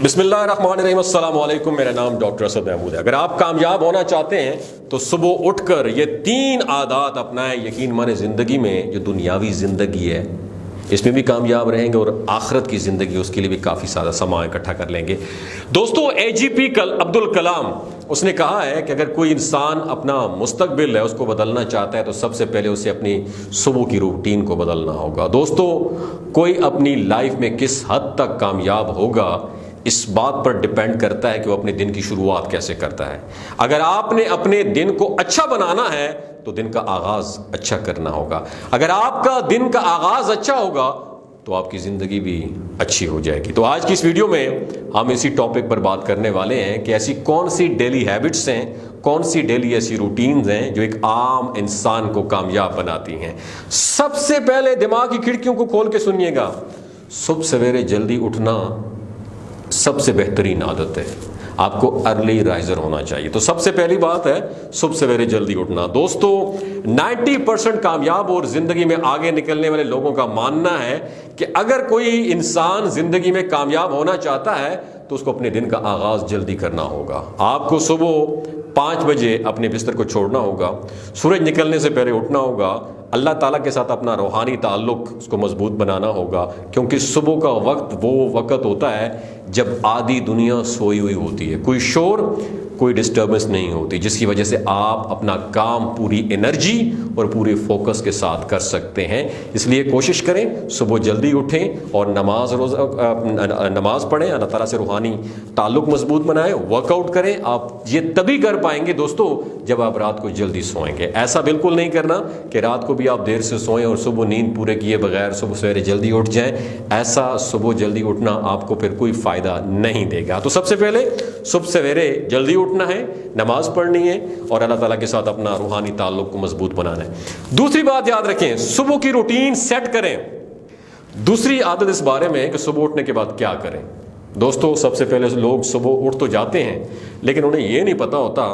بسم اللہ الرحمن الرحیم، السلام علیکم۔ میرا نام ڈاکٹر اسد محمود ہے۔ اگر آپ کامیاب ہونا چاہتے ہیں تو صبح اٹھ کر یہ 3 عادات اپنائیں۔ یقین مانے زندگی میں جو دنیاوی زندگی ہے اس میں بھی کامیاب رہیں گے، اور آخرت کی زندگی اس کے لیے بھی کافی سارا سامان اکٹھا کر لیں گے۔ دوستو، AGP عبدالکلام اس نے کہا ہے کہ اگر کوئی انسان اپنا مستقبل ہے اس کو بدلنا چاہتا ہے تو سب سے پہلے اسے اپنی صبح کی روٹین کو بدلنا ہوگا۔ دوستو، کوئی اپنی لائف میں کس حد تک کامیاب ہوگا اس بات پر ڈیپینڈ کرتا ہے کہ وہ اپنے دن کی شروعات کیسے کرتا ہے۔ اگر آپ نے اپنے دن کو اچھا بنانا ہے تو دن کا آغاز اچھا کرنا ہوگا۔ اگر آپ کا دن کا آغاز اچھا ہوگا تو آپ کی زندگی بھی اچھی ہو جائے گی۔ تو آج کی اس ویڈیو میں ہم اسی ٹاپک پر بات کرنے والے ہیں کہ ایسی کون سی ڈیلی ہیبٹس ہیں، کون سی ڈیلی ایسی روٹینز ہیں جو ایک عام انسان کو کامیاب بناتی ہیں۔ سب سے پہلے دماغ کی کھڑکیوں کو کھول کے سنیے گا، صبح سویرے جلدی اٹھنا سب سے بہترین عادت ہے۔ آپ کو ارلی رائزر ہونا چاہیے۔ تو سب سے پہلی بات ہے صبح سویرے جلدی اٹھنا۔ دوستو، 90% کامیاب اور زندگی میں آگے نکلنے والے لوگوں کا ماننا ہے کہ اگر کوئی انسان زندگی میں کامیاب ہونا چاہتا ہے تو اس کو اپنے دن کا آغاز جلدی کرنا ہوگا۔ آپ کو صبح 5 بجے اپنے بستر کو چھوڑنا ہوگا، سورج نکلنے سے پہلے اٹھنا ہوگا، اللہ تعالیٰ کے ساتھ اپنا روحانی تعلق اس کو مضبوط بنانا ہوگا، کیونکہ صبح کا وقت وہ وقت ہوتا ہے جب آدھی دنیا سوئی ہوئی ہوتی ہے، کوئی شور کوئی ڈسٹربنس نہیں ہوتی، جس کی وجہ سے آپ اپنا کام پوری انرجی اور پورے فوکس کے ساتھ کر سکتے ہیں۔ اس لیے کوشش کریں صبح جلدی اٹھیں اور نماز پڑھیں، اللہ تعالیٰ سے روحانی تعلق مضبوط بنائیں، ورک آؤٹ کریں۔ آپ یہ تبھی کر پائیں گے دوستو جب آپ رات کو جلدی سوئیں گے۔ ایسا بالکل نہیں کرنا کہ رات کو بھی آپ دیر سے سوئیں اور صبح نیند پورے کیے بغیر صبح سویرے جلدی اٹھ جائیں۔ ایسا صبح جلدی اٹھنا آپ کو پھر کوئی فائدہ نہیں دے گا۔ تو سب سے پہلے صبح سویرے جلدی اٹھنا ہے، نماز پڑھنی ہے اور اللہ تعالیٰ کے ساتھ اپنا روحانی تعلق کو مضبوط بنانا ہے۔ دوسری بات یاد رکھیں، صبح کی روٹین سیٹ کریں۔ دوسری عادت اس بارے میں ہے کہ صبح اٹھنے کے بعد کیا کریں۔ دوستو، سب سے پہلے لوگ صبح اٹھ تو جاتے ہیں لیکن انہیں یہ نہیں پتا ہوتا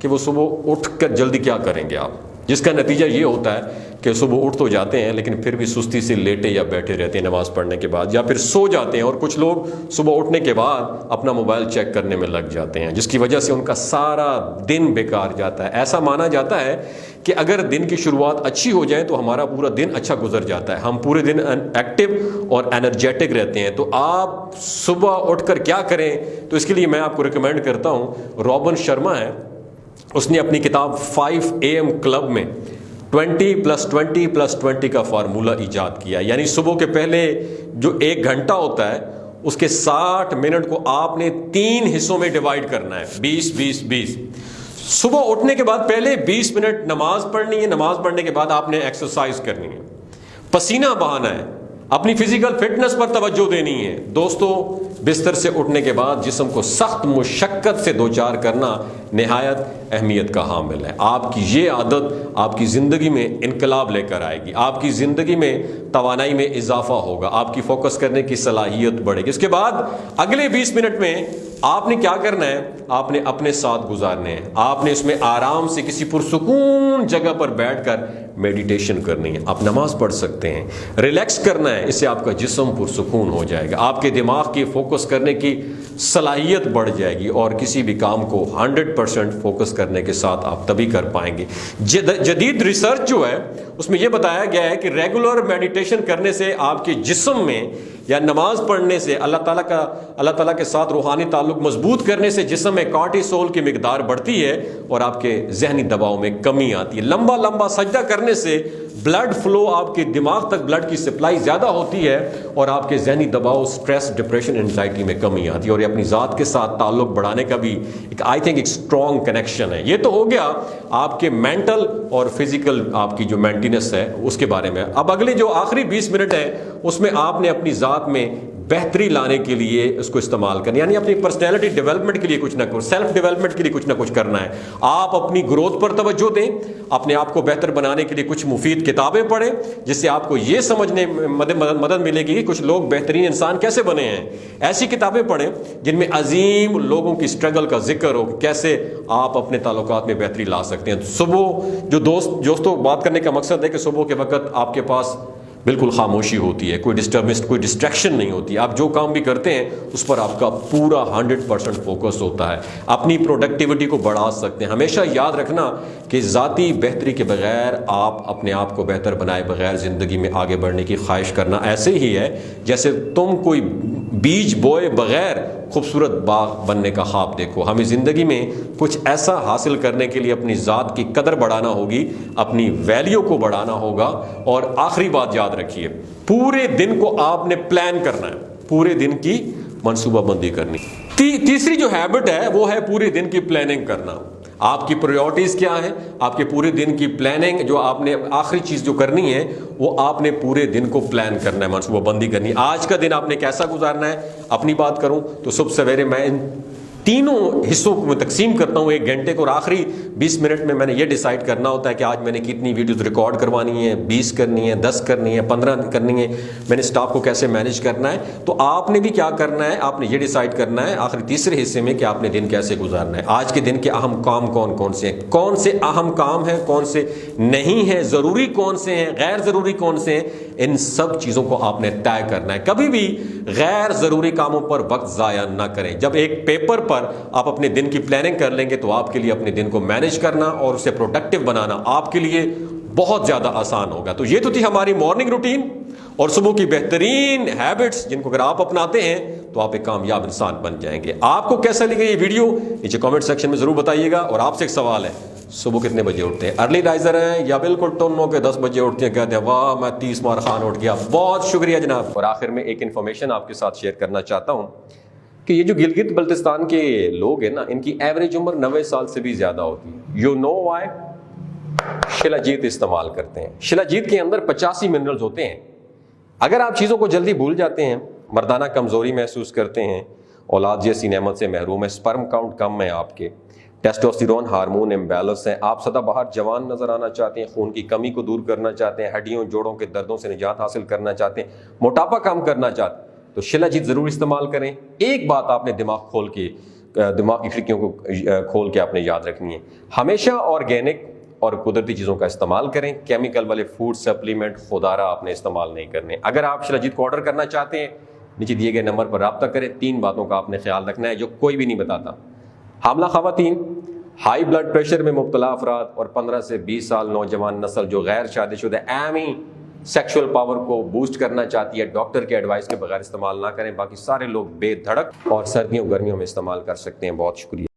کہ وہ صبح اٹھ کر جلدی کیا کریں گے آپ، جس کا نتیجہ یہ ہوتا ہے کہ صبح اٹھ تو جاتے ہیں لیکن پھر بھی سستی سے لیٹے یا بیٹھے رہتے ہیں نماز پڑھنے کے بعد، یا پھر سو جاتے ہیں، اور کچھ لوگ صبح اٹھنے کے بعد اپنا موبائل چیک کرنے میں لگ جاتے ہیں، جس کی وجہ سے ان کا سارا دن بیکار جاتا ہے۔ ایسا مانا جاتا ہے کہ اگر دن کی شروعات اچھی ہو جائے تو ہمارا پورا دن اچھا گزر جاتا ہے، ہم پورے دن ایکٹیو اور انرجیٹک رہتے ہیں۔ تو آپ صبح اٹھ کر کیا کریں، تو اس کے لیے میں آپ کو ریکمینڈ کرتا ہوں، رابن شرما ہے، اس نے اپنی کتاب 5 AM کلب میں 20+20+20 کا فارمولہ ایجاد کیا، یعنی صبح کے پہلے جو 1 گھنٹہ ہوتا ہے اس کے 60 منٹ کو آپ نے 3 حصوں میں ڈیوائیڈ کرنا ہے، 20-20-20۔ صبح اٹھنے کے بعد پہلے 20 منٹ نماز پڑھنی ہے، نماز پڑھنے کے بعد آپ نے ایکسرسائز کرنی ہے، پسینہ بہانا ہے، اپنی فزیکل فٹنس پر توجہ دینی ہے۔ دوستو، بستر سے اٹھنے کے بعد جسم کو سخت مشقت سے دوچار کرنا نہایت اہمیت کا حامل ہے۔ آپ کی یہ عادت آپ کی زندگی میں انقلاب لے کر آئے گی، آپ کی زندگی میں توانائی میں اضافہ ہوگا، آپ کی فوکس کرنے کی صلاحیت بڑھے گی۔ اس کے بعد اگلے 20 منٹ میں آپ نے کیا کرنا ہے، آپ نے اپنے ساتھ گزارنے ہیں، آپ نے اس میں آرام سے کسی پرسکون جگہ پر بیٹھ کر میڈیٹیشن کرنی ہے، آپ نماز پڑھ سکتے ہیں، ریلیکس کرنا ہے، اس سے آپ کا جسم پرسکون ہو جائے گا، آپ کے دماغ کی فوکس کرنے کی صلاحیت بڑھ جائے گی اور کسی بھی کام کو 100% فوکس کرنے کے ساتھ آپ تبھی کر پائیں گے۔ جدید ریسرچ جو ہے اس میں یہ بتایا گیا ہے کہ ریگولر میڈیٹیشن کرنے سے آپ کے جسم میں، یا نماز پڑھنے سے، اللہ تعالیٰ کے ساتھ روحانی تعلق مضبوط کرنے سے جسم میں کارٹیسول کی مقدار بڑھتی ہے اور آپ کے ذہنی دباؤ میں کمی آتی ہے۔ لمبا سجدہ کرنے سے بلڈ فلو، آپ کے دماغ تک بلڈ کی سپلائی زیادہ ہوتی ہے اور آپ کے ذہنی دباؤ، سٹریس، ڈپریشن، انزائٹی میں کمی آتی ہے، اور یہ اپنی ذات کے ساتھ تعلق بڑھانے کا بھی ایک اسٹرانگ کنیکشن ہے۔ یہ تو ہو گیا آپ کے مینٹل اور فزیکل آپ کی جو مینٹیننس ہے اس کے بارے میں۔ اب اگلے جو آخری 20 منٹ ہے اس میں آپ نے اپنی ذات میں بہتری لانے کے لیے اس کو استعمال کرنا، یعنی اپنی پرسنالٹی ڈیولپمنٹ کے لیے کچھ نہ کچھ، سیلف ڈیولپمنٹ کے لیے کچھ نہ کچھ کرنا ہے۔ آپ اپنی گروتھ پر توجہ دیں، اپنے آپ کو بہتر بنانے کے لیے کچھ مفید کتابیں پڑھیں جس سے آپ کو یہ سمجھنے میں مدد ملے گی کہ کچھ لوگ بہترین انسان کیسے بنے ہیں۔ ایسی کتابیں پڑھیں جن میں عظیم لوگوں کی سٹرگل کا ذکر ہو، کیسے آپ اپنے تعلقات میں بہتری لا سکتے ہیں۔ صبح جو دوستوں بات کرنے کا مقصد ہے کہ صبح کے وقت آپ کے پاس بالکل خاموشی ہوتی ہے, کوئی ڈسٹربنس, کوئی ڈسٹریکشن نہیں ہوتی. آپ جو کام بھی کرتے ہیں اس پر آپ کا پورا 100% فوکس ہوتا ہے, اپنی پروڈکٹیوٹی کو بڑھا سکتے ہیں. ہمیشہ یاد رکھنا کہ ذاتی بہتری کے بغیر, آپ اپنے آپ کو بہتر بنائے بغیر زندگی میں آگے بڑھنے کی خواہش کرنا ایسے ہی ہے جیسے تم کوئی بیج بوئے بغیر خوبصورت باغ بننے کا خواب دیکھو. ہمیں زندگی میں کچھ ایسا حاصل کرنے کے لیے اپنی ذات کی قدر بڑھانا ہوگی, اپنی ویلیو کو بڑھانا ہوگا. اور آخری بات یاد رکھیے, پورے دن کو آپ نے پلان کرنا ہے, پورے دن کی منصوبہ بندی کرنی. تیسری جو ہیبٹ ہے وہ ہے پورے دن کی پلاننگ کرنا. آپ کی پریورٹیز کیا ہیں, آپ کے پورے دن کی پلاننگ, جو آپ نے آخری چیز جو کرنی ہے وہ آپ نے پورے دن کو پلان کرنا ہے, منصوبہ بندی کرنی ہے. آج کا دن آپ نے کیسا گزارنا ہے. اپنی بات کروں تو صبح سویرے میں ان تینوں حصوں کو میں تقسیم کرتا ہوں 1 گھنٹے کو, اور آخری 20 منٹ میں میں نے یہ ڈیسائیڈ کرنا ہوتا ہے کہ آج میں نے کتنی ویڈیوز ریکارڈ کروانی ہے, 20 کرنی ہے, 10 کرنی ہے, 15 کرنی ہے, میں نے سٹاف کو کیسے مینیج کرنا ہے. تو آپ نے بھی کیا کرنا ہے, آپ نے یہ ڈیسائیڈ کرنا ہے آخری تیسرے حصے میں کہ آپ نے دن کیسے گزارنا ہے. آج کے دن کے اہم کام کون کون سے ہیں, کون سے اہم کام ہیں, کون سے نہیں ہیں, ضروری کون سے ہیں, غیر ضروری کون سے ہیں, ان سب چیزوں کو آپ نے طے کرنا ہے. کبھی بھی غیر ضروری کاموں پر وقت ضائع نہ کریں. جب ایک پیپر پر آپ اپنے دن کی پلاننگ کر لیں گے تو آپ کے لیے اپنے دن کو مینیج کرنا اور اسے پروڈکٹیو بنانا آپ کے لیے بہت زیادہ آسان ہوگا. تو یہ تو تھی ہماری مارننگ روٹین اور صبح کی بہترین ہیبٹس, جن کو اگر آپ اپناتے ہیں تو آپ ایک کامیاب انسان بن جائیں گے. آپ کو کیسا لگا یہ ویڈیو نیچے کامنٹ سیکشن میں ضرور بتائیے گا. اور آپ سے ایک سوال ہے, صبح کتنے بجے اٹھتے ہیں, ارلی رائزر ہیں یا بالکل ٹونو کے 10 بجے اٹھتے ہیں, کہتے ہیں واہ میں 30 مار خان اٹھ گیا. بہت شکریہ جناب. اور آخر میں ایک انفارمیشن آپ کے ساتھ شیئر کرنا چاہتا ہوں کہ یہ جو گلگت بلتستان کے لوگ ہیں نا, ان کی ایوریج عمر 90 سال سے بھی زیادہ ہوتی ہے. You know Y? شلاجیت استعمال کرتے ہیں. شلاجیت کے اندر 85 منرلز ہوتے ہیں. اگر آپ چیزوں کو جلدی بھول جاتے ہیں, مردانہ کمزوری محسوس کرتے ہیں, اولاد جیسی نعمت سے محروم ہیں, سپرم کاؤنٹ کم ہے, آپ کے ٹیسٹوسٹیرون ہارمون امبیلنس ہیں, آپ سدا بہار جوان نظر آنا چاہتے ہیں, خون کی کمی کو دور کرنا چاہتے ہیں, ہڈیوں جوڑوں کے دردوں سے نجات حاصل کرنا چاہتے ہیں, موٹاپا کم کرنا چاہتے ہیں, تو شلاجیت ضرور استعمال کریں. ایک بات آپ نے دماغ کی کھڑکیوں کو کھول کے آپ نے یاد رکھنی ہے, ہمیشہ آرگینک اور قدرتی چیزوں کا استعمال کریں. کیمیکل والے فوڈ سپلیمنٹ خودارا آپ نے استعمال نہیں کرنے. اگر آپ شلاجیت کو آرڈر کرنا چاہتے ہیں, نیچے دیے گئے نمبر پر رابطہ کریں. 3 باتوں کا آپ نے خیال رکھنا ہے جو کوئی بھی نہیں بتاتا. حاملہ خواتین, ہائی بلڈ پریشر میں مبتلا افراد, اور 15 سے 20 سال نوجوان نسل جو غیر شادی شدہ ایمی سیکشول پاور کو بوسٹ کرنا چاہتی ہے, ڈاکٹر کے ایڈوائس کے بغیر استعمال نہ کریں. باقی سارے لوگ بے دھڑک اور سردیوں گرمیوں میں استعمال کر سکتے ہیں. بہت شکریہ.